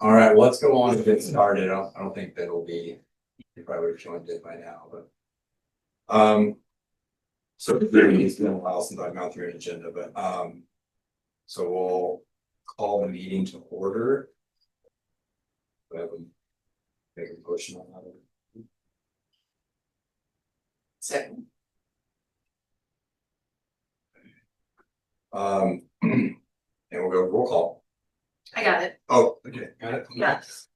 All right, well, let's go on and get started. I don't think that will be, you probably would have joined it by now, but. So it's been a while since I've gone through an agenda, but, so we'll call the meeting to order. We have a make a motion on that. Second. And we'll go roll call. I got it. Oh, okay, got it. Yes.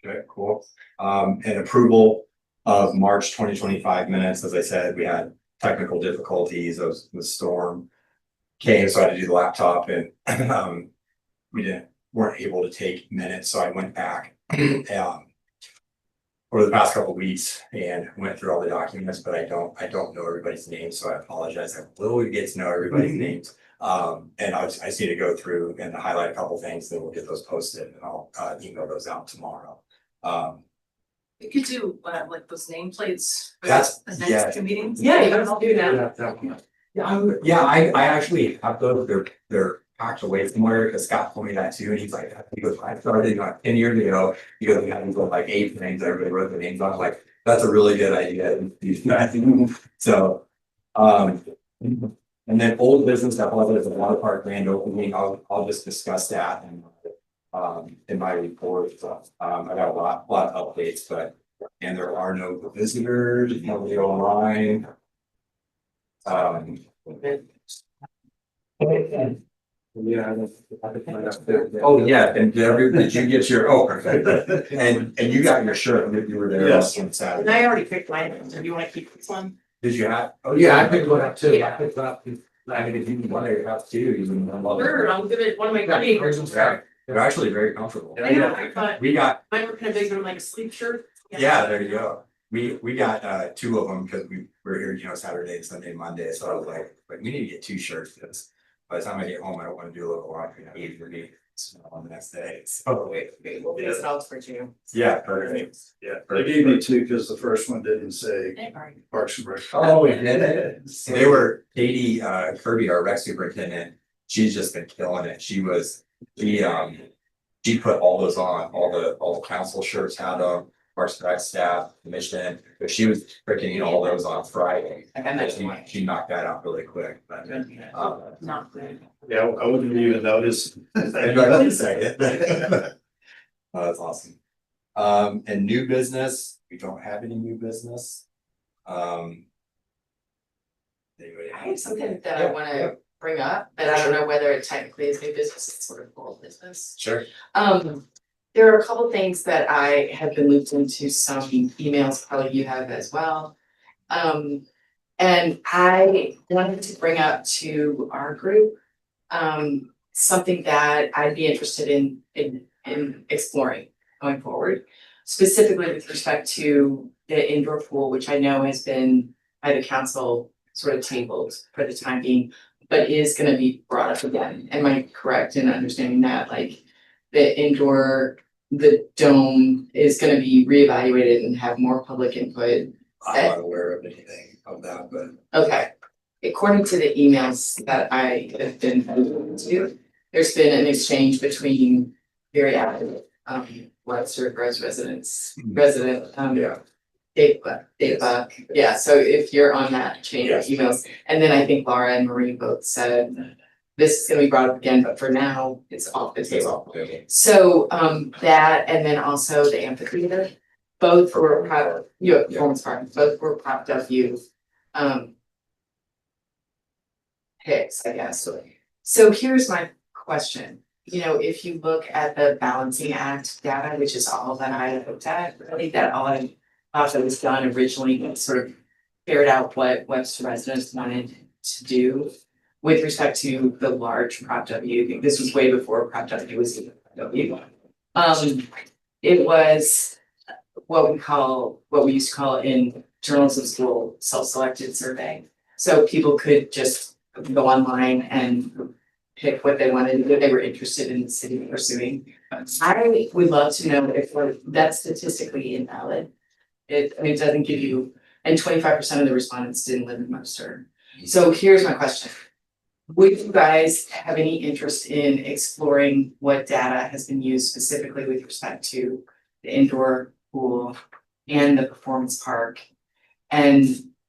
Okay, cool. And approval of March 2025 minutes. As I said, we had technical difficulties of the storm came, so I had to do the laptop and weren't able to take minutes, so I went back over the past couple of weeks and went through all the documents, but I don't know everybody's names, so I apologize. I will get to know everybody's names. And I just need to go through and highlight a couple things, then we'll get those posted and I'll email those out tomorrow. You could do like those nameplates. for That's- the yeah. next meetings. Yeah, you guys do that. Yeah, I actually have those, they're packed away somewhere, because Scott told me that too, and he's like, I started like 10 years ago, he goes, we had these like 8 things, everybody wrote their names on, like, that's a really good idea. So, and then old business, that was a water park grand opening, I'll just discuss that in my report. So, I got a lot of updates, but, and there are no visitors, nobody online. Yeah. Oh, yeah, and did you get your, oh, perfect. And you got your shirt, you were there Yes. on And Saturday. I already picked mine, so do you wanna keep this one? Did you have? Oh, Yeah, I picked one up too. Yeah. I picked up. I mean, if you want to have two, you can. Sure, I'll give it one of my coworkers. They're actually very comfortable. I know, I thought We got, mine were kind of big, they're like a sleep shirt. yeah, there you go. We got 2 of them because we were here, Saturday, Sunday, Monday, so I was like, we need to get 2 shirts, because by the time I get home, I don't want to do a little laundry, I need to be on the next day, so. Wait, we'll do this out for you. Yeah, perfect. Yeah, they gave me 2 because the first one didn't say Parks and Rec. Oh, we did it. They were Katie Kirby, our rec superintendent. She's just been killing it. She put all those on, all the council shirts had them, Parks and Rec staff, commission, but she was freaking all those on Friday. I got that one. She knocked that out really quick, but. Not good. Yeah, I wouldn't even notice. Wait a second. Oh, that's awesome. And new business, we don't have any new business. Anybody I have something that Yeah, I wanna bring up, but I don't know whether it technically is new business, it's sort of old business. Sure. There are a couple things that I have been looped into some emails, probably you have as well. And I wanted to bring up to our group, something that I'd be interested in exploring going forward. Specifically with respect to the indoor pool, which I know has been by the council sort of tabled for the time being, but is gonna be brought up again. Am I correct in understanding that, like, the dome is gonna be reevaluated and have more public input? I'm not aware of anything of that, but. Okay, according to the emails that I have been to, there's been an exchange between very active Webster Groves resident, Yeah. Dave Buck, yeah, so if you're on that chain of Yes. emails, and then I think Laura and Marie both said. This is gonna be brought up again, but for now, it's off the table. So that, and then also the amphitheater, both were performance park, both were propped up youth. Picks, I guess. So here's my question, if you look at the Balancing Act data, which is all that I looked at, really that all I thought that was done originally, sort of figured out what Webster residents wanted to do. With respect to the large prop W, this was way before prop W was even W. It was what we used to call in journalism school, self-selected survey. So people could just go online and pick what they wanted, what they were interested in the city pursuing. I would love to know if that's statistically invalid. It doesn't give you, and 25% of the respondents didn't live in Webster. So here's my question. would you guys have any interest in exploring what data has been used specifically with respect to the indoor pool and the performance park? And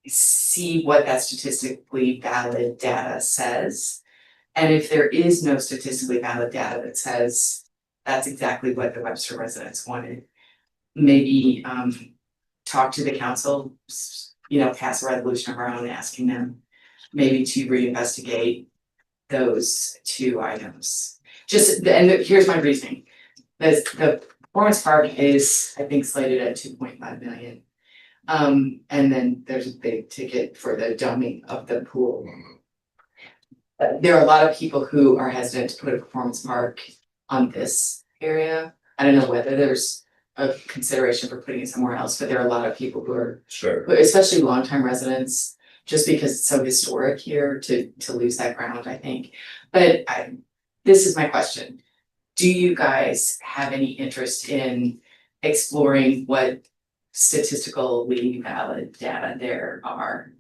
see what that statistically valid data says? And if there is no statistically valid data that says that's exactly what the Webster residents wanted, maybe talk to the council, pass a resolution of our own asking them maybe to reinvestigate those two items. And here's my reasoning. The performance park is, I think, slated at 2.5 million. And then there's a big ticket for the doming of the pool. There are a lot of people who are hesitant to put a performance park on this area. I don't know whether there's a consideration for putting it somewhere else, but there are a lot of people who are, Sure. especially longtime residents, just because it's so historic here to lose that ground, I think. But this is my question. Do you guys have any interest in exploring what statistically valid data there are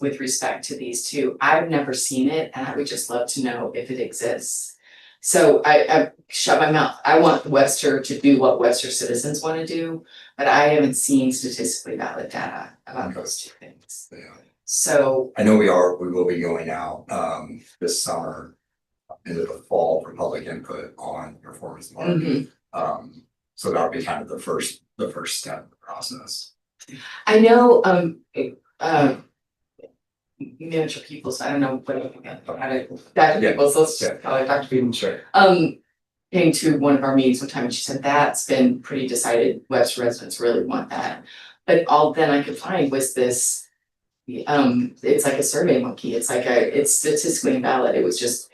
with respect to these two? I've never seen it, and I would just love to know if it exists. So I shut my mouth. I want Webster to do what Webster citizens want to do, but I haven't seen statistically valid data about those two things. Yeah. So I know we will be going out this summer into the fall for public input on performance park. mhm. So that'll be kind of the first step of the process. I know manager Peoples, I don't know what Dr. Yeah. Peoples, let's Yeah. just call her Dr. Peoples. Sure. Came to one of our meetings one time and she said that's been pretty decided, Webster residents really want that. But all then I could find was this, it's like a survey monkey, it's statistically invalid, it was just,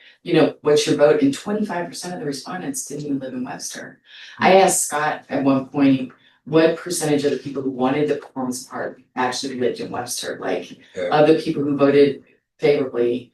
what's your vote? And 25% of the respondents didn't even live in Webster. I asked Scott at one point, what percentage of the people who wanted the performance park actually lived in Webster? Like, Yeah. of the people who voted favorably,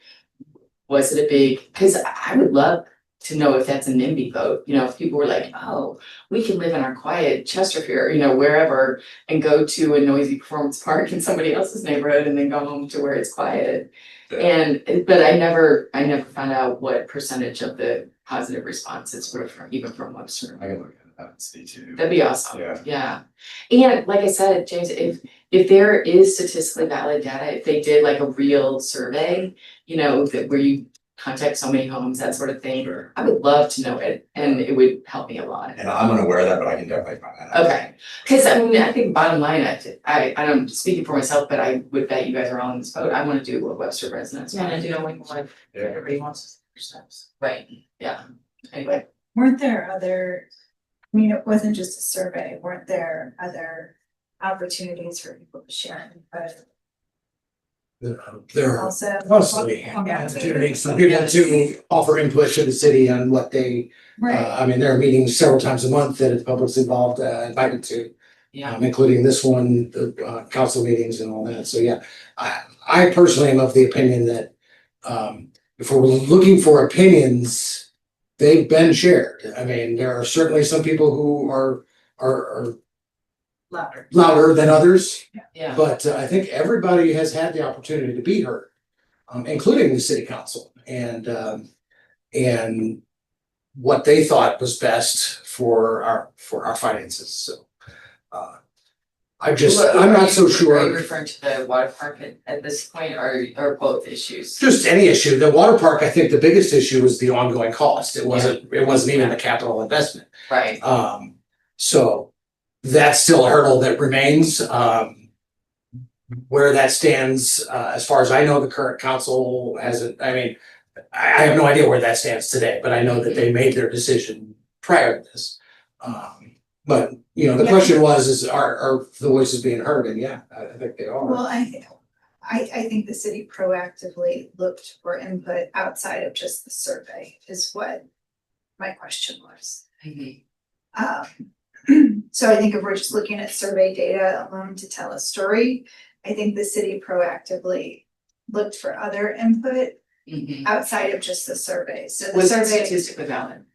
was it a big, cause I would love to know if that's a NIMBY vote, if people were like, oh, we can live in our quiet Chesterfield, wherever, and go to a noisy performance park in somebody else's neighborhood and then go home to where it's quiet. Yeah. But I never found out what percentage of the positive responses were even from Webster. I can look at that and see too. That'd be awesome. Yeah. And like I said, James, if there is statistically valid data, if they did like a real survey, that where you contact so many homes, that sort of thing, Sure. I would love to know it and it would help me a lot. And I'm unaware of that, but I can definitely find that out. Okay, cause I think bottom line, I'm speaking for myself, but I would bet you guys are all in this boat. I wanna do what Webster residents wanna do. Yeah. Everybody wants steps. Right, yeah, anyway. Weren't there other, it wasn't just a survey, weren't there other opportunities for people to share input There are also? constantly opportunities for people to offer input to the city on what they, there are meetings several times a month that the public's invited to. Yeah. Including this one, the council meetings and all that, so yeah. I personally am of the opinion that if we're looking for opinions, they've been shared. There are certainly some people who are louder than others. Yeah. But I think everybody has had the opportunity to be heard, including the city council and what they thought was best for our finances, so. I'm not so Are you sure, referring to the water park at this point or both issues? just any issue, the water park, I think the biggest issue was the ongoing cost, it wasn't even the capital investment. Right, So that's still a hurdle that remains, where that stands, as far as I know, the current council hasn't, I have no idea where that stands today, but I know that they made their decision prior to this. But, the question was, are the voices being heard? And yeah, I think they are. Well, I think the city proactively looked for input outside of just the survey is what my question was. mhm, So I think if we're just looking at survey data alone to tell a story, I think the city proactively looked for other input mhm. outside of just the survey. So the Was it survey, statistically valid?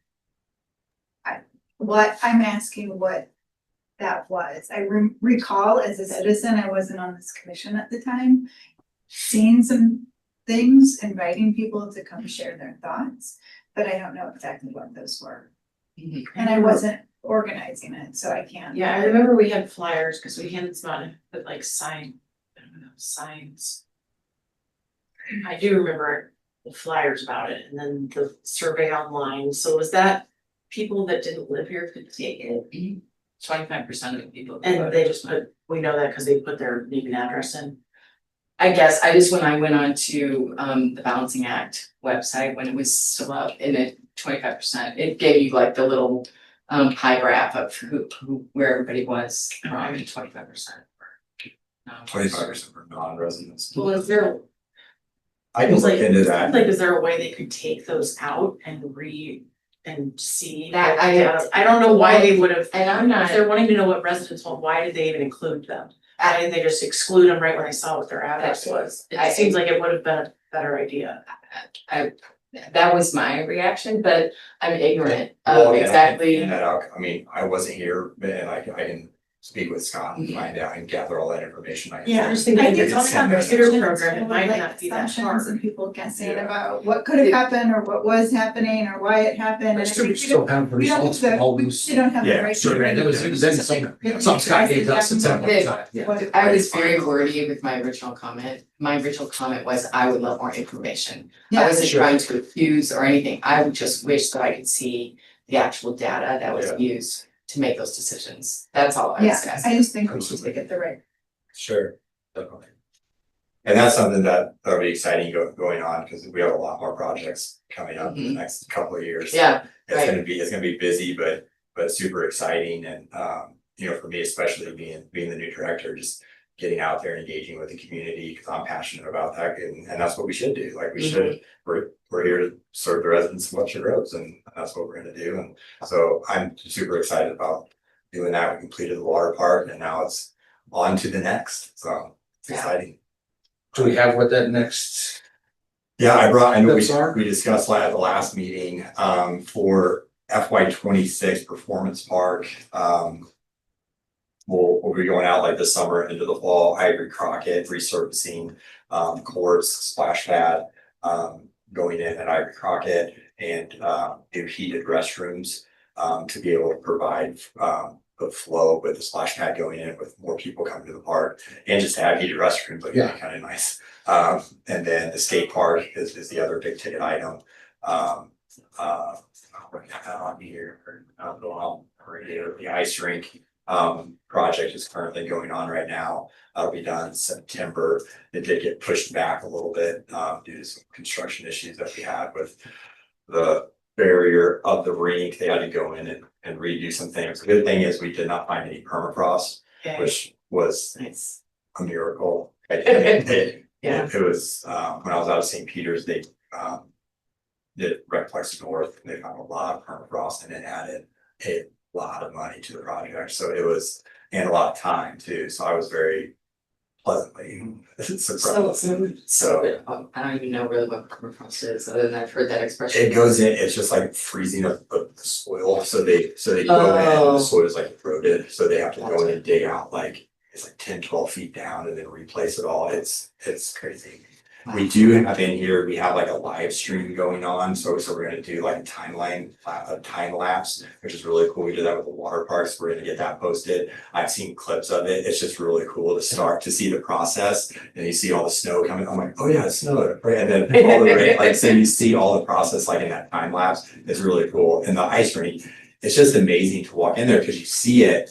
what I'm asking what that was. I recall as a citizen, I wasn't on this commission at the time, seeing some things inviting people to come share their thoughts, but I don't know exactly what those were. And I wasn't organizing it, so I can't. Yeah, I remember we had flyers, cause we handed some out with like I don't know, signs. I do remember the flyers about it and then the survey online, so was that people that didn't live here could take it? 25% of the people. And they just put, we know that cause they put their name and address in. I guess, when I went on to the Balancing Act website, when it was still up in at 25%, it gave you like the little pie graph of where everybody was from, 25%. 25% for non-residents. Well, is there, I can look into that. like, is there a way they could take those out and and see? That I don't know why they would have, And I'm if not, they're wanting to know what residents want, why did they even include them? Why didn't they just exclude them right when they saw what their address was? It seems like it would have been a better idea. that was my reaction, but I'm ignorant Well, of and I can exactly. find that out. I mean, I wasn't here, and I can speak with Scott and find out and gather all that information. I can Yeah, I just think I if think it's on it's a computer program, it might like not be that assumptions hard. and people guessing Yeah. about what could have happened or what was happening or why it happened. And I think we don't have we don't have the, we don't have the Yeah, right. sure, to man, There was then some Scott gave us at some point in time, yeah. What- I was very wordy with my original comment. My original comment was I would love more information. I Yeah, wasn't Sure. trying to accuse or anything. I would just wish that I could see the actual data that was Yeah. used to make those decisions. That's all I yeah, was asking. I just think we should get the right. Sure, definitely. And that's something that'll be exciting going on, because we have a lot more projects coming up in the next couple of years. Yeah, It's right. gonna be busy, but super exciting, and you know, for me, especially being the new director, just getting out there and engaging with the community, because I'm passionate about that, and that's what we should do. Like, we should, we're here to serve the residents of Webster Groves, and that's what we're gonna do. And so I'm super excited about doing that. We completed the water part, and now it's on to the next, so it's Yeah. exciting. Do we have what that next? Yeah, I know That's our- we discussed at the last meeting, for FY 26 Performance Park. We'll be going out like this summer into the fall, Ivory Crockett resurfacing, courts, splash pad, going in at Ivory Crockett, and new heated restrooms, to be able to provide, the flow with the splash pad going in with more people coming to the park, and just to have heated restrooms, like, Yeah. kind of nice. And then the skate park is the other big ticket item. I'll bring that on here, the ice rink project is currently going on right now. That'll be done in September. It did get pushed back a little bit due to some construction issues that we had with the barrier of the rink. They had to go in and redo some things. The good thing is we did not find any permafrost, Okay. which was Nice. a miracle. It Yeah. was when I was out of St. Peter's, they did Recplex North, and they found a lot of permafrost, and it added a lot of money to the project. So it was, and a lot of time too. So I was very pleasantly surprised. So I don't even know really what permafrost is, other than I've heard that expression. it goes in, it's just like freezing of the soil. So they go in, and Oh. the soil is like eroded, so they have to go in and dig out like, it's like 10-12 feet down and then replace it all. It's crazy. We do have in here, we have like a live stream going on, so we're gonna do like a time lapse, which is really cool. We did that with the water parks. We're gonna get that posted. I've seen clips of it. It's just really cool to start to see the process, and you see all the snow coming. I'm like, oh yeah, it's snow, right? And then all the rain, like, so you see all the process like in that time lapse. It's really cool. And the ice rink, it's just amazing to walk in there, because you see it,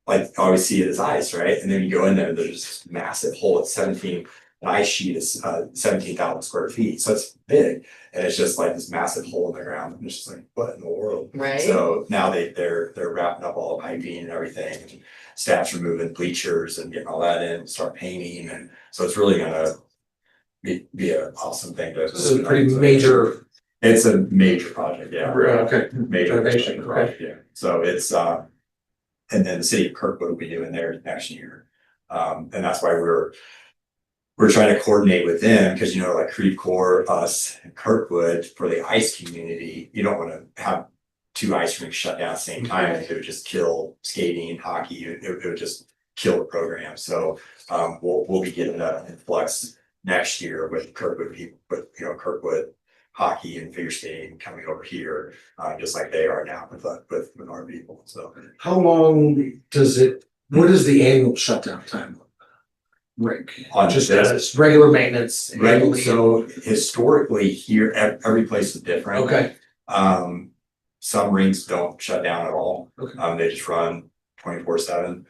like, always see it as ice, right? And then you go in there, there's this massive hole at 17. An ice sheet is 17,000 square feet, so it's big, and it's just like this massive hole in the ground. And it's just like, what in the world? Right? So now they're wrapping up all the piping and everything, and staff's removing bleachers and getting all that in, start painting, and so it's really gonna be an awesome thing to. This is a pretty major. It's a major project, yeah. Okay. Major Renovation, construction project, yeah. So it's and then the city of Kirkwood will be doing theirs next year. And that's why we're trying to coordinate with them, because, you know, like Creve Coeur, us, and Kirkwood, for the ice community, you don't wanna have two ice rinks shut down at the same time. It would just kill skating, hockey, it would just kill the program. So we'll be getting an influx next year with Kirkwood people, with, you know, Kirkwood hockey and figure skating coming over here, just like they are now with our people, so. How long does it, what is the annual shutdown time? Rick, On just this- as regular maintenance. Right, annually? so historically here, every place is different. Okay, Some rinks don't shut down at all. Okay. They just run 24/7.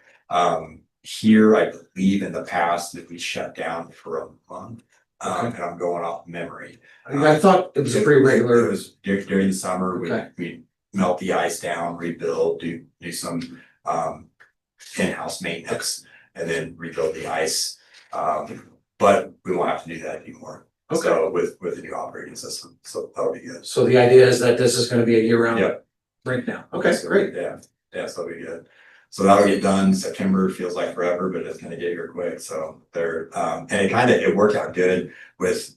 Here, I believe in the past that we shut down for a month. Okay. And I'm going off memory. I thought it was a pretty It regular, was during the summer, Okay. we melt the ice down, rebuild, do some in-house maintenance and then rebuild the ice. But we won't have to do that anymore. Okay. So with the new operating system, so that'll be good. so the idea is that this is gonna be a year-round Yeah. rink now. Okay, So, great. Yeah, so that'll be good. So that'll get done. September feels like forever, but it's gonna get here quick. So they're, and it worked out good with,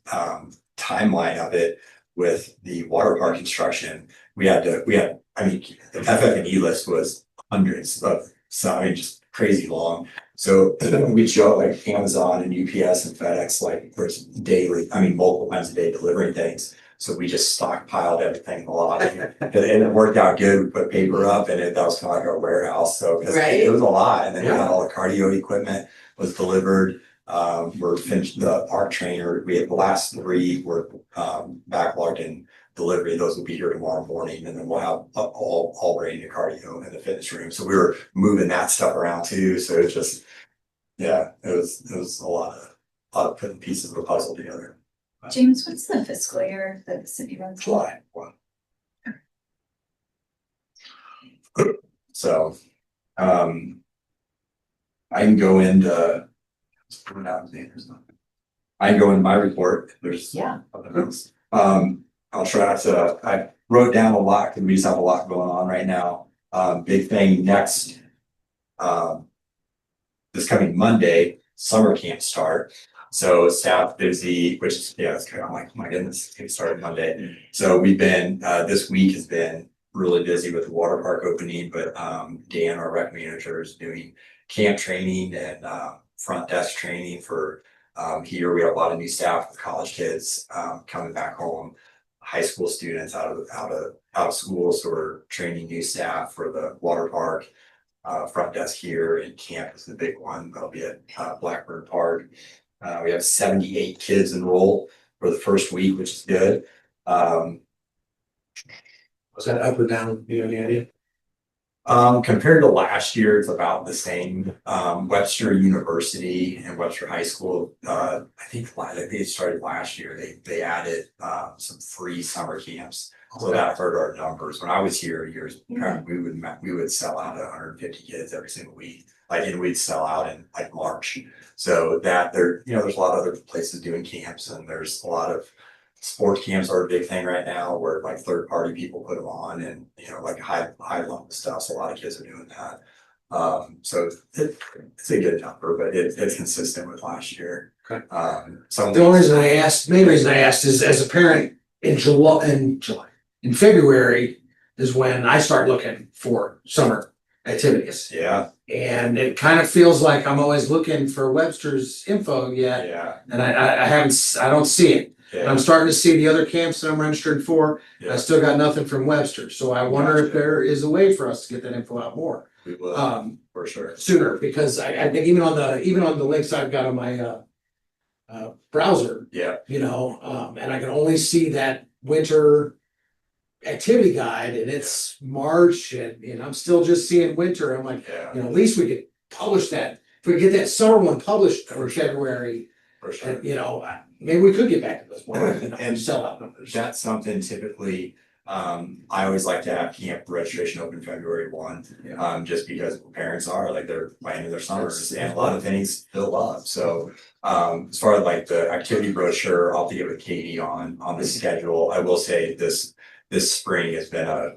timeline of it with the water park construction. I mean, the FF&E list was hundreds of, so I mean, just crazy long. So we'd show up like Amazon and UPS and FedEx, like, there's daily, I mean, multiple times a day delivering things. So we just stockpiled everything a lot, and it worked out good. We put paper up, and that was kind of like our warehouse. So 'cause Right. it was a lot, and then we Yeah. had all the cardio equipment was delivered. We're finished the park trainer. We had the last 3 were backlogged in delivery. Those will be here tomorrow morning, and then we'll have all brand new cardio in the fitness room. So we were moving that stuff around too. So it's just, yeah, it was a lot of putting pieces of the puzzle together. James, what's the fiscal year that the city runs? July 1. So, I can go into. let's put it out, there's nothing. I can go into my report, if there's. Yeah. other things. I'll try not to, I wrote down a lot, because we just have a lot going on right now. Big thing next. This coming Monday, summer camp start. So staff busy, which is, yeah, it's kind of like, my goodness, it started Monday. So we've been, this week has been really busy with the water park opening, but Dan, our rec manager, is doing camp training and front desk training for here. We have a lot of new staff with college kids coming back home, high school students out of school, so we're training new staff for the water park. Front desk here, and camp is the big one. That'll be at Blackbird Park. We have 78 kids enrolled for the first week, which is good. Was that up or down? Do you have any idea? Compared to last year, it's about the same. Webster University and Webster High School, I think it started last year. They added some free summer camps. So that hurt our numbers. When I was here years, back, we would sell out 150 kids every single week. And we'd sell out in like March. So that there's a lot of other places doing camps, and there's a lot of sports camps are a big thing right now, where like third party people put them on, and like high level stuff. So a lot of kids are doing that. So it's a good number, but it's consistent with last year. Okay. So The only reason I asked, main reason I asked is as a parent in in February is when I start looking for summer activities. yeah, And it kind of feels like I'm always looking for Webster's info yet, yeah, and I don't see it. And yeah, I'm starting to see the other camps that I'm registered for, and I yeah. still got nothing from Webster. So I wonder if Gotcha. there is a way for us to get that info out more We will, for sure. sooner, because I think even on the links I've got on my browser, Yeah, and I can only see that winter activity guide, and it's March, and I'm still just seeing winter. I'm like, yeah, at least we could publish that. If we could get that summer one published for February, for sure. and maybe we could get back to those more And sellout numbers. That's something typically, I always like to have camp registration open February 1. Just because parents are like, they're planning their summers and a lot of things fill up. So as far as like the activity brochure, I'll get with Katie on the schedule. I will say this spring has been a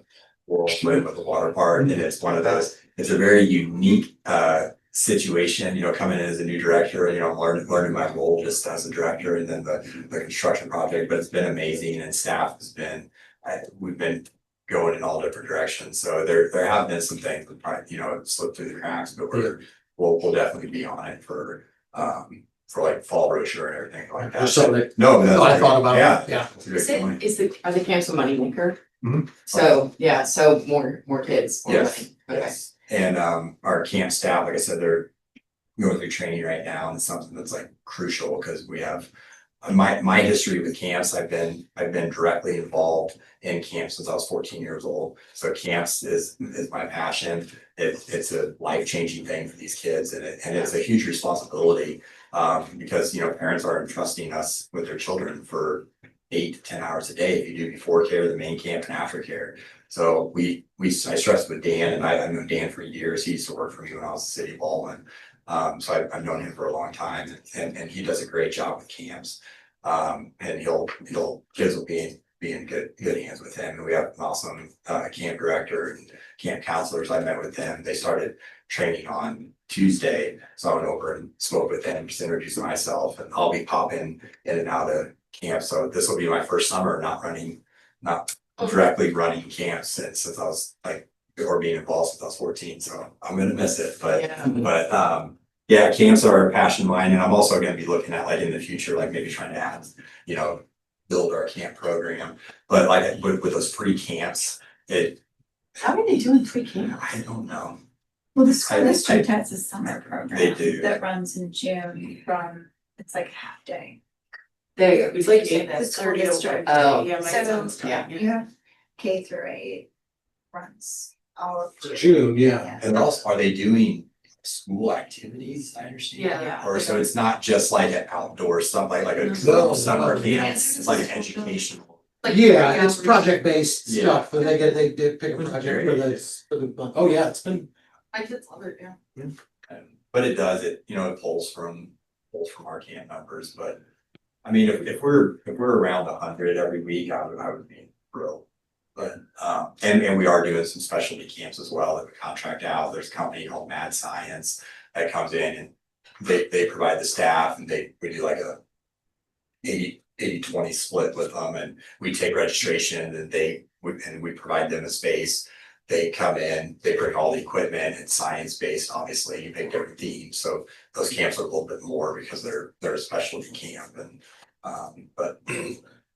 whirlwind with the water park, and it's one of those, it's a very unique situation, coming in as a new director, learning my role just as a director, and then the construction project, but it's been amazing, and staff has been, we've been going in all different directions. So there have been some things that probably, slipped through the cracks, but we'll definitely be on it for for like fall brochure and everything like that. So that, No, that's. no, I thought about Yeah. it, yeah. That's a good point. Are the camps a moneymaker? Mhm. So, yeah, so more kids, more Yes. money, okay. Yes, and our camp staff, like I said, they're going through training right now, and it's something that's like crucial, because we have. My history with camps, I've been directly involved in camps since I was 14 years old, so camps is my passion. It's a life-changing thing for these kids, and it's a huge responsibility. Because, you know, parents are entrusting us with their children for 8 to 10 hours a day, if you do before care, the main camp, and after care. So I stressed with Dan, and I've known Dan for years. He used to work for me when I was a city of Baldwin. So I've known him for a long time, and he does a great job with camps. And kids will be in good hands with him. And we have an awesome camp director and camp counselors. I met with them. They started training on Tuesday, so I went over and spoke with them, just introduced myself, and I'll be popping in and out of camp. So this will be my first summer not directly running camps since I was like, or being involved since I was 14. So I'm gonna miss it, but Yeah. yeah, camps are a passion of mine, and I'm also gonna be looking at, like, in the future, like maybe trying to add, you know, build our camp program. But like with those free camps, How are they doing pre-camp? I don't know. Well, the school I- district has a summer program. They do. That runs in June from, it's like half day. There, It's like The that school 30 district. Oh. Yeah, my So, son's yeah. You have K through 8 runs all of June. June, yeah. And also, are they doing school activities, I understand? Yeah. Or so it's not just like an outdoor stuff, like a No. summer camp, Yes. it's like an educational. Yeah, it's project-based Yeah. stuff, and they did pick a project for the month. Oh, yeah, it's been, My kids love it, yeah. But it does, it pulls from our camp numbers, but. I mean, if we're around 100 every week, I would be thrilled. But and we are doing some specialty camps as well that we contract out. There's a company called Mad Science that comes in, and they provide the staff, and we do like a 80-20 split with them, and we take registration, and we provide them a space. They come in, they bring all the equipment, and science-based, obviously, you pick different themes, so those camps are a little bit more because they're a specialty camp, and but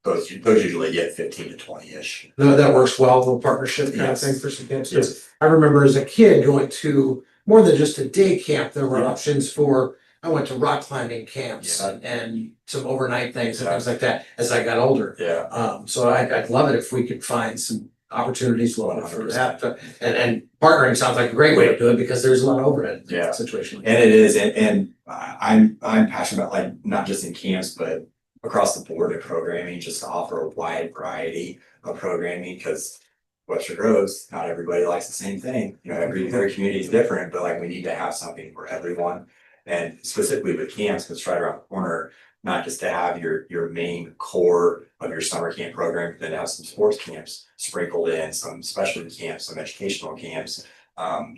those usually get 15 to 20-ish. no, that works well, the partnership kind of Yes. thing for some camps. 'Cause I remember as a kid going to more than just a day camp, there were Yeah. options for, I went to rock climbing camps Yeah. and some overnight things and things like that as I got older. Yeah. So I'd love it if we could find some opportunities for 100%. that. And partnering sounds like a great way to do it because there's a lot of overhead in Yeah. that situation. And it is, and I'm passionate about, like, not just in camps, but across the board of programming, just to offer a wide variety of programming, because Webster Groves, not everybody likes the same thing. You know, every community is different, but like we need to have something for everyone. And specifically with camps, because it's right around the corner, not just to have your main core of your summer camp program, but then have some sports camps sprinkled in, some specialty camps, some educational camps,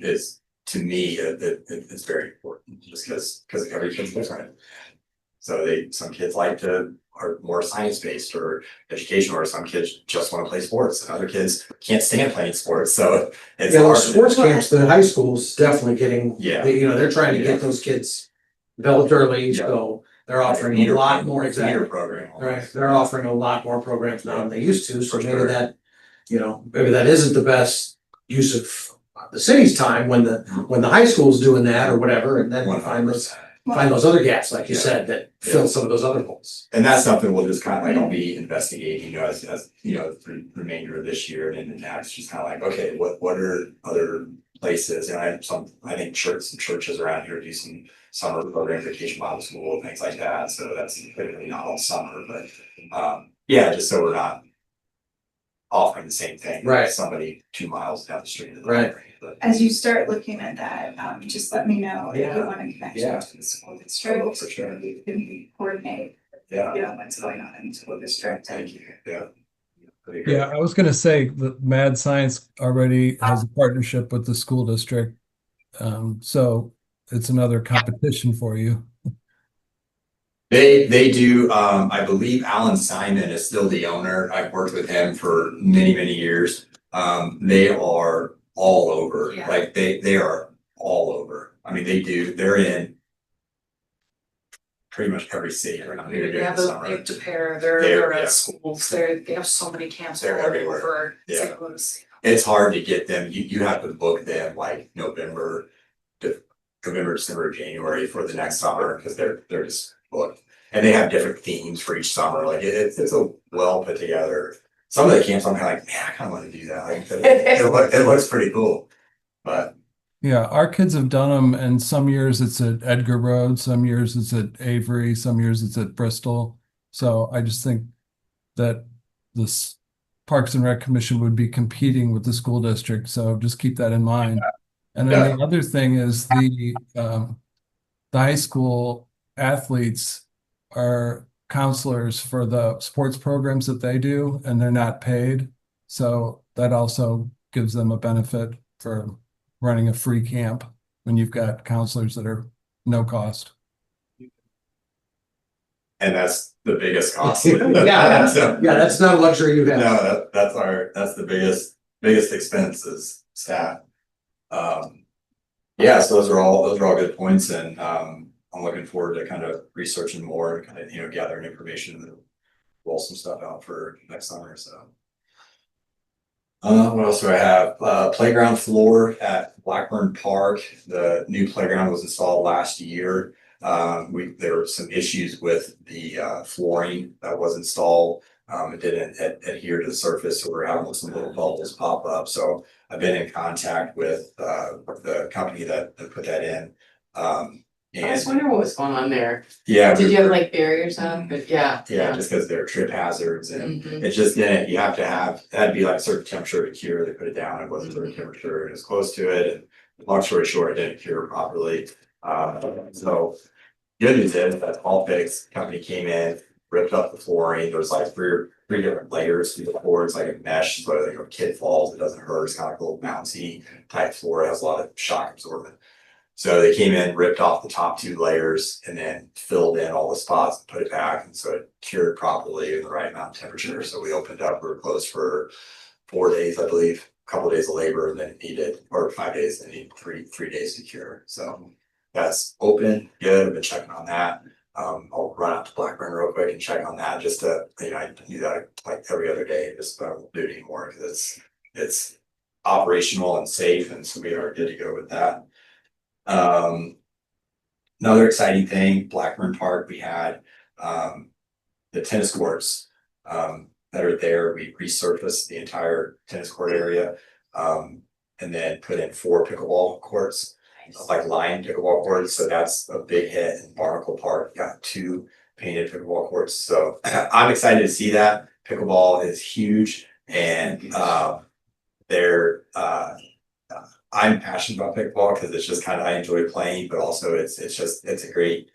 is, to me, it's very important, just because every kid's different. So some kids are more science-based or educational, or some kids just want to play sports, and other kids can't stand playing sports, so it's Yeah, hard. those sports camps, the high school's definitely getting, Yeah. they're trying to get those kids developed early, so they're offering a lot more, It's a meter exactly. program. Right, they're offering a lot more programs now than they used to, so For maybe sure. that, maybe that isn't the best use of the city's time when the high school's doing that or whatever, and then we find those other gaps, like you Yeah. said, that fill some of those other holes. And that's something we'll just kind of like, I'll be investigating, as the remainder of this year, and then next, just kind of like, okay, what are other places? And I think some churches around here do some summer program, vacation Bible school, things like that, so that's clearly not all summer, but yeah, just so we're not offering the same thing. Right. Somebody 2 miles down the street. Right. But As you start looking at that, just let me know if Yeah. you want to connect Yeah. to the school district. Oh, for sure. We can coordinate, yeah, what's going on in the school district. thank you, yeah. Yeah, I was gonna say that Mad Science already has a partnership with the school district. So it's another competition for you. They do, I believe Alan Simon is still the owner. I've worked with him for many years. They are all over, Yeah. like they are all over. I mean, they're in pretty much every city around here They during have the a summer. big to pair, They're- they're yeah. at schools, they have so many camps all They're everywhere. over Yeah. St. Louis. It's hard to get them, you have to book them like November, December, January for the next summer, because they're just booked. And they have different themes for each summer, like it's a well put together. Some of the camps, I'm kind of like, man, I kind of want to do that, like, it looks pretty cool. But Yeah, our kids have done them, and some years it's at Edgar Road, some years it's at Avery, some years it's at Bristol. So I just think that this Parks and Rec Commission would be competing with the school district, so just keep that in mind. And then the other thing is the high school athletes are counselors for the sports programs that they do, and they're not paid. So that also gives them a benefit for running a free camp when you've got counselors that are no cost. and that's the biggest cost. Yeah, So- yeah, that's not a luxury you No, have. that's the biggest expense is staff. Yeah, so those are all good points, and I'm looking forward to kind of researching more and kind of, gathering information and roll some stuff out for next summer, so. What else do I have? Playground floor at Blackburn Park. The new playground was installed last year. There were some issues with the flooring that was installed. It didn't adhere to the surface, so we're having some little bubbles pop up. So I've been in contact with the company that put that in. I was And wondering what was going on there. yeah. Did you have like barriers up? But yeah. Yeah, just because they're trip hazards and Mhm. it just didn't, you have to have, it had to be like a certain temperature to cure, they put it down, it wasn't a certain temperature, and it was close to it, and long story short, it didn't cure properly. So good news is that all fixed, company came in, ripped up the flooring, there was like three different layers through the floor, it's like a mesh, so if a kid falls, it doesn't hurt, it's kind of like a little bouncy type floor, it has a lot of shock absorbent. So they came in, ripped off the top two layers and then filled in all the spots and put it back. And so it cured properly in the right amount of temperature. So we opened up, we were closed for 4 days, I believe, a couple of days of labor, and then it needed, or 5 days, and needed three days to cure. So that's open, good. I've been checking on that. I'll run out to Blackburn real quick and check on that just to, I do that like every other day, just don't do it anymore because it's operational and safe. And so we are good to go with that. Another exciting thing, Blackburn Park, we had the tennis courts that are there. We resurfaced the entire tennis court area and then put in 4 pickleball courts, like lined pickleball courts. So that's a big hit in Barnacle Park. Got 2 painted pickleball courts. So I'm excited to see that. Pickleball is huge, and I'm passionate about pickleball because it's just kind of, I enjoy playing, but also it's a great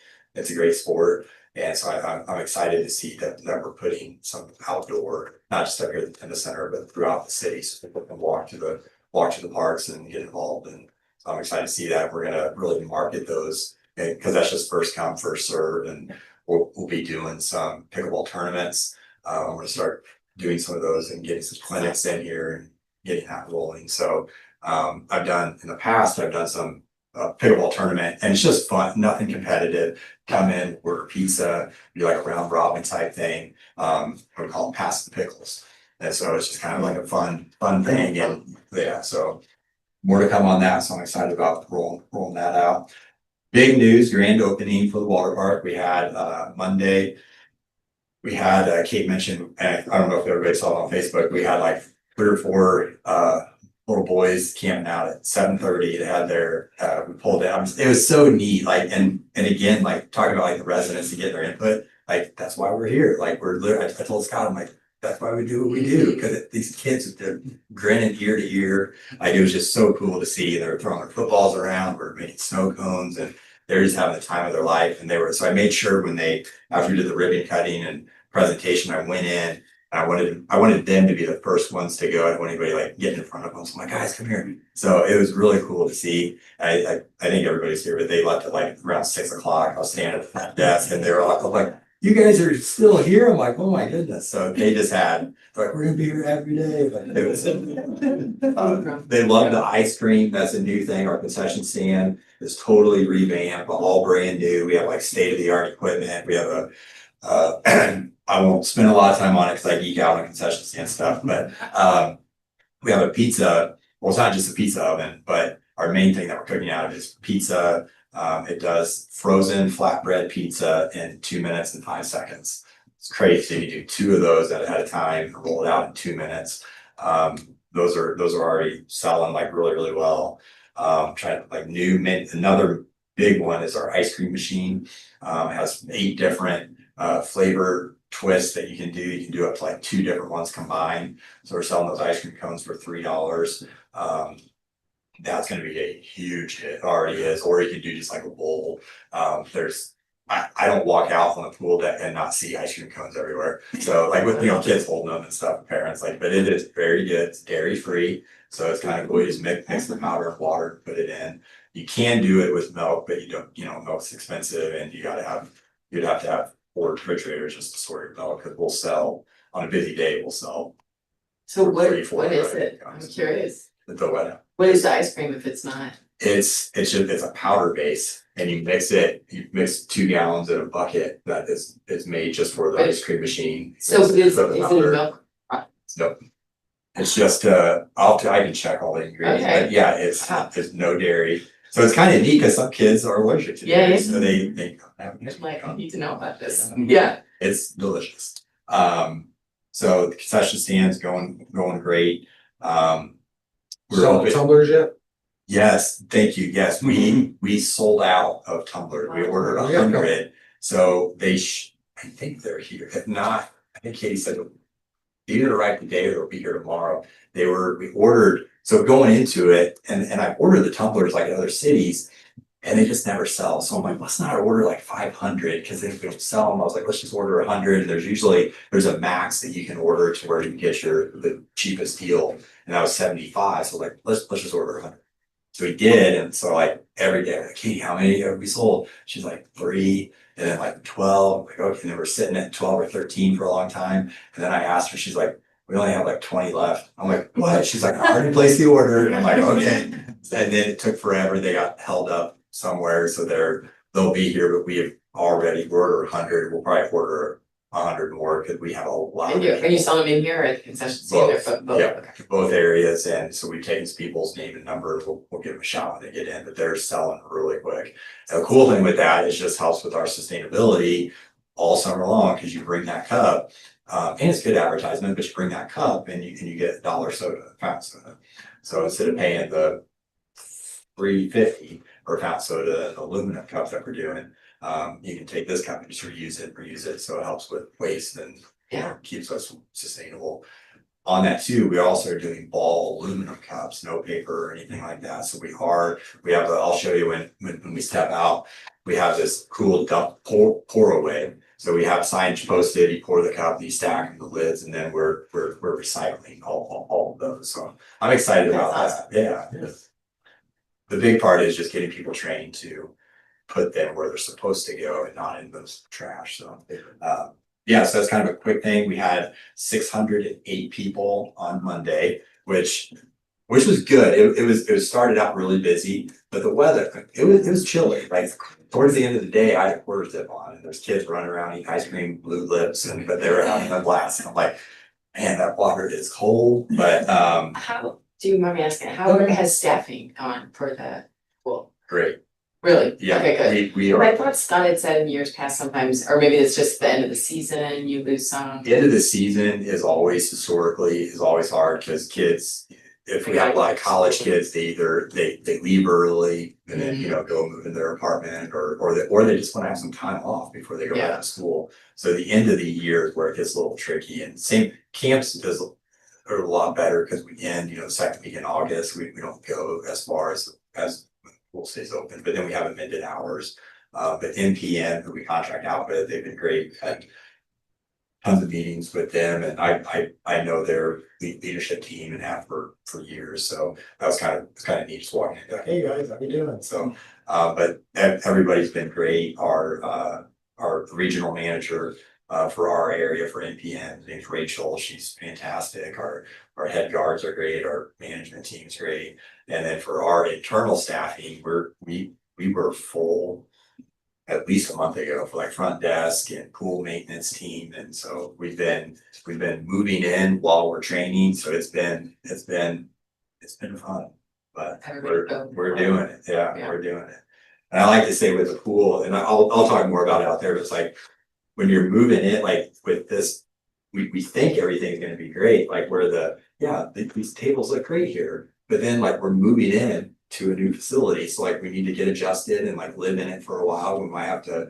sport. And so I'm excited to see that we're putting some outdoor, not just up here at the tennis center, but throughout the city, so people can walk to the parks and get involved. And so I'm excited to see that. We're gonna really market those because that's just first come, first serve, and we'll be doing some pickleball tournaments. I'm gonna start doing some of those and getting some clinics in here and getting that rolling. So I've done in the past, I've done some pickleball tournament, and it's just fun, nothing competitive. Come in, order pizza, be like a round robin type thing. We call them pass the pickles. And so it's just kind of like a fun thing. And yeah, so more to come on that. So I'm excited about rolling that out. Big news, grand opening for the water park. We had Monday. We had Kate mentioned, and I don't know if everybody saw it on Facebook, we had like 3 or 4 little boys camping out at 7:30. They had their we pulled down. It was so neat. Like and again, like talking about like the residents to get their input. Like that's why we're here. Like we're literally, I told Scott, I'm like, that's why we do what we do, because these kids, they're grinning ear to ear. Like it was just so cool to see. They were throwing their footballs around, we're making snow cones, and they're just having the time of their life. And so I made sure when after we did the ribbon cutting and presentation, I went in. I wanted them to be the first ones to go. I didn't want anybody like getting in front of them. So I'm like, guys, come here. So it was really cool to see. I think everybody's here, but they left at like around 6 o'clock. I was standing at the front desk and they were like, I'm like, you guys are still here. I'm like, oh my goodness. So they just had, like, we're gonna be here every day. But it was, they love the ice cream. That's a new thing. Our concession stand is totally revamped, all brand new. We have like state of the art equipment. We have a, I won't spend a lot of time on it because I geek out on concession stand stuff, but, we have a pizza. Well, it's not just a pizza oven, but our main thing that we're cooking out of is pizza. It does frozen flatbread pizza in 2 minutes and 5 seconds. It's crazy. You do 2 of those at a time, roll it out in 2 minutes. Those are already selling like really, really well. Trying like another big one is our ice cream machine. Has 8 different flavor twists that you can do. You can do up to like 2 different ones combined. So we're selling those ice cream cones for $3. That's gonna be a huge hit, it already is, or you can do just like a bowl. I don't walk out on the pool deck and not see ice cream cones everywhere. So like with, kids holding them and stuff, parents like, but it is very good, it's dairy free. So it's kind of cool, you just mix the powder and water, put it in. You can do it with milk, but you don't, milk's expensive and you'd have to have 4 refrigerators just to store your milk, because we'll sell, on a busy day, we'll sell. So what 3, 4 what is ice it? cream I'm cones. curious. The what? What is the ice cream if it's not? It's a powder base and you mix 2 gallons in a bucket that is made just for the But- ice cream machine. So is So the it a powder- milk? Nope. It's just, I can check all the ingredients, Okay. but yeah, it's Wow. no dairy. So it's kind of neat because some kids are allergic to Yeah, dairy, yeah. so they have an ice cream Like, I cone. need to know about this. Yeah. Yeah. It's delicious. So the concession stand's going great. We're Selling hoping- tumblers yet? Yes, thank you. Yes, we sold out of tumblers. We ordered Oh, yeah. 100. So I think they're here. If not, I think Katie said either arrive today or they'll be here tomorrow. We ordered, so going into it, and I ordered the tumblers like in other cities, and they just never sell. So I'm like, let's not order like 500 because if we don't sell them, I was like, let's just order 100. And there's a max that you can order to where you can get the cheapest deal. And that was 75. So like, let's just order 100. So we did, and so like every day, I'm like, Katie, how many have we sold? She's like 3, and then like 12. I'm like, okay, and then we're sitting at 12 or 13 for a long time. And then I asked her, she's like, we only have like 20 left. I'm like, what? She's like, I already placed the order. And I'm like, okay. And then it took forever. They got held up somewhere, so they'll be here, but we have already ordered 100. We'll probably order 100 more because we have a lot. And you sell them in here at the concession stand or both? Yeah, Okay. both areas, and so we've taken people's name and number, we'll give them a shot when they get in, but they're selling really quick. And the cool thing with that is just helps with our sustainability all summer long, because you bring that cup, and it's good advertisement, but you bring that cup and you get $1 soda, fountain soda. So instead of paying the $3.50 per fountain soda, the aluminum cup that we're doing, you can take this cup and just reuse it, so it helps with waste and keeps us sustainable. On that too, we also are doing ball aluminum cups, no paper or anything like that. So I'll show you when we step out, we have this cool dump pour away. So we have signage posted, you pour the cup, you stack the lids, and then we're recycling all of those. So I'm excited about That's that. Yeah. The big part is just getting people trained to put them where they're supposed to go and not in those trash. So, so that's kind of a quick thing. We had 608 people on Monday, which was good. It was started out really busy, but the weather, it was chilly. Like towards the end of the day, I had a quarter zip on, and there's kids running around eating ice cream, blue lips, but they were having a blast. And I'm like, man, that water is cold. But How, do you mind me asking, how has staffing gone for the pool? great. Really? Yeah, Okay, good. we But I are. thought Scott had said in years past sometimes, or maybe it's just the end of the season, you lose some. The end of the season is always hard because kids, if we have a lot of college kids, they leave early and then, go move in their apartment or they just want to have some time off before they go back to school. So the end of the year is where it gets a little tricky, and same camps are a lot better because we end, the second week in August, we don't go as far as pool stays open, but then we have amended hours. But NPN, who we contract out with, they've been great. Had tons of meetings with them, and I know their leadership team and have for years. So that was kind of neat, just walking in, like, hey guys, how you doing? So, but everybody's been great. Our our regional manager for our area for NPN. Her name's Rachel. She's fantastic. Our head guards are great. Our management team's great. And then for our internal staffing, we were full at least a month ago for like front desk and pool maintenance team. And so we've been moving in while we're training. So it's been fun. But we're doing it. Yeah, we're doing it. And I like to say with the pool, and I'll talk more about it out there, but it's like when you're moving in, like with this, we think everything's gonna be great, like where these tables look great here. But then like we're moving in to a new facility, so like we need to get adjusted and like live in it for a while. We might have to,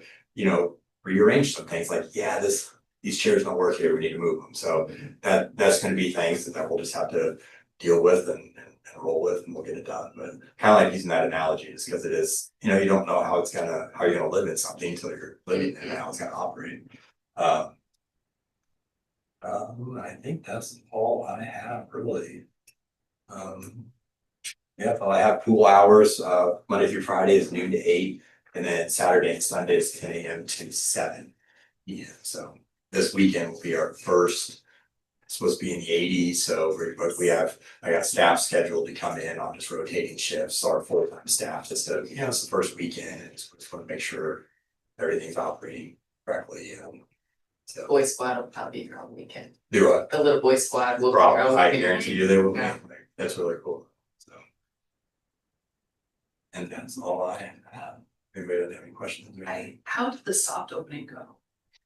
rearrange some things like, these chairs don't work here, we need to move them. So that's gonna be things that we'll just have to deal with and roll with, and we'll get it done. But kind of like using that analogy, just because it is, you don't know how you're gonna live in something until you're living in it, how it's gonna operate. I think that's all I have really. Well, I have pool hours, Monday through Friday is noon to 8, and then Saturday and Sunday is 10 a.m. to 7 p.m. So this weekend will be our first, it's supposed to be in the 80s, so I got staff scheduled to come in on just rotating shifts, our full-time staff, just to, it's the first weekend, and just want to make sure everything's operating correctly, so. Boy Squad will probably be your own weekend. Do what? The little Boy Squad will be your own I weekend. guarantee you they will be, Yeah. that's really cool, so. And that's all I have. Anybody have any questions? How did the soft opening go?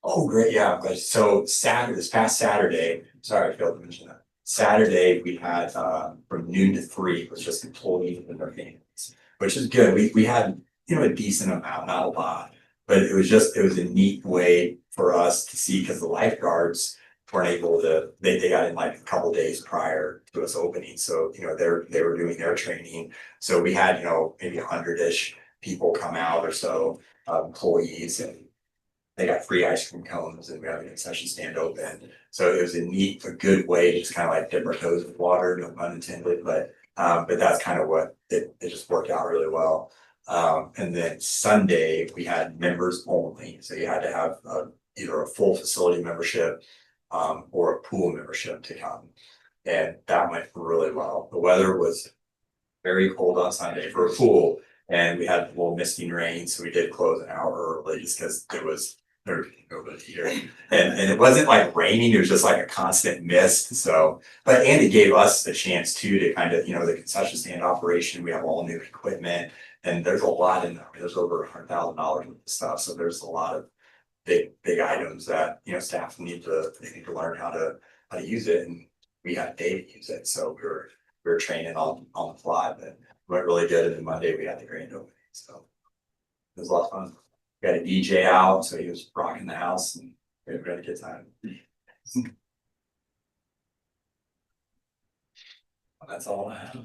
Oh, great, yeah, but so this past Saturday, sorry, I failed to mention that. Saturday, we had from noon to 3 was just employees and their families, which is good. We had, a decent amount, not a lot. But it was a neat way for us to see, because the lifeguards weren't able to, they got in like a couple days prior to us opening. So, they were doing their training. So we had, maybe 100-ish people come out or so, employees, and they got free ice cream cones, and we have a concession stand open. So it was a good way to just kind of like dip our toes in water, no pun intended, but that's kind of what it just worked out really well. And then Sunday we had members only, so you had to have either a full facility membership or a pool membership to come, and that went really well. The weather was very cold on Sunday for a pool, and we had a little misting rain, so we did close an hour early just because there was nobody here. And it wasn't like raining, it was just like a constant mist. So, and it gave us the chance too to kind of, the concession stand operation, we have all new equipment, and there's a lot in there. There's over $100,000 worth of stuff. So there's a lot of big items that, staff need to learn how to use it. And we had a day to use it. So we were training on the fly, but it went really good. And then Monday we had the grand opening. So it was a lot of fun. We had a DJ out, so he was rocking the house, and we had a good time. That's all I have.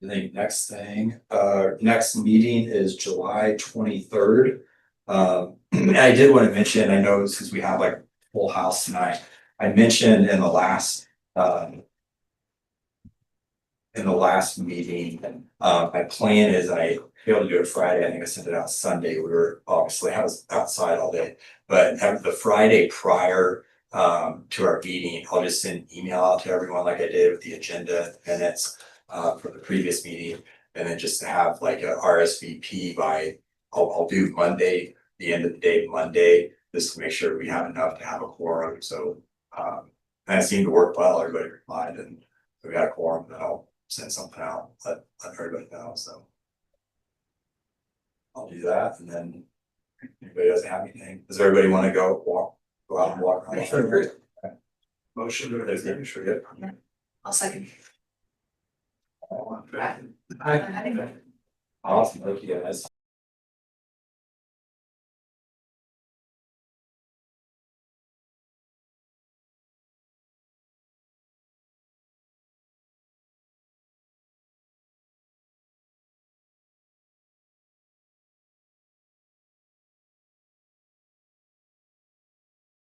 I think next meeting is July 23rd. And I did want to mention, I know since we have like full house tonight, I mentioned in the last meeting, my plan is I failed to do it Friday. I think I sent it out Sunday. I was outside all day, but the Friday prior to our meeting, I'll just send an email out to everyone like I did with the agenda minutes for the previous meeting, and then just to have like a RSVP I'll do Monday, the end of the day Monday, just to make sure we have enough to have a quorum. So and it seemed to work well. Everybody replied, and we got a quorum. Then I'll send something out, let everybody know. So I'll do that, and then if anybody doesn't have anything, does everybody want to go out and walk around? Sure. Motion to adjourn. Sure, good. I'll second. Awesome, thank you guys.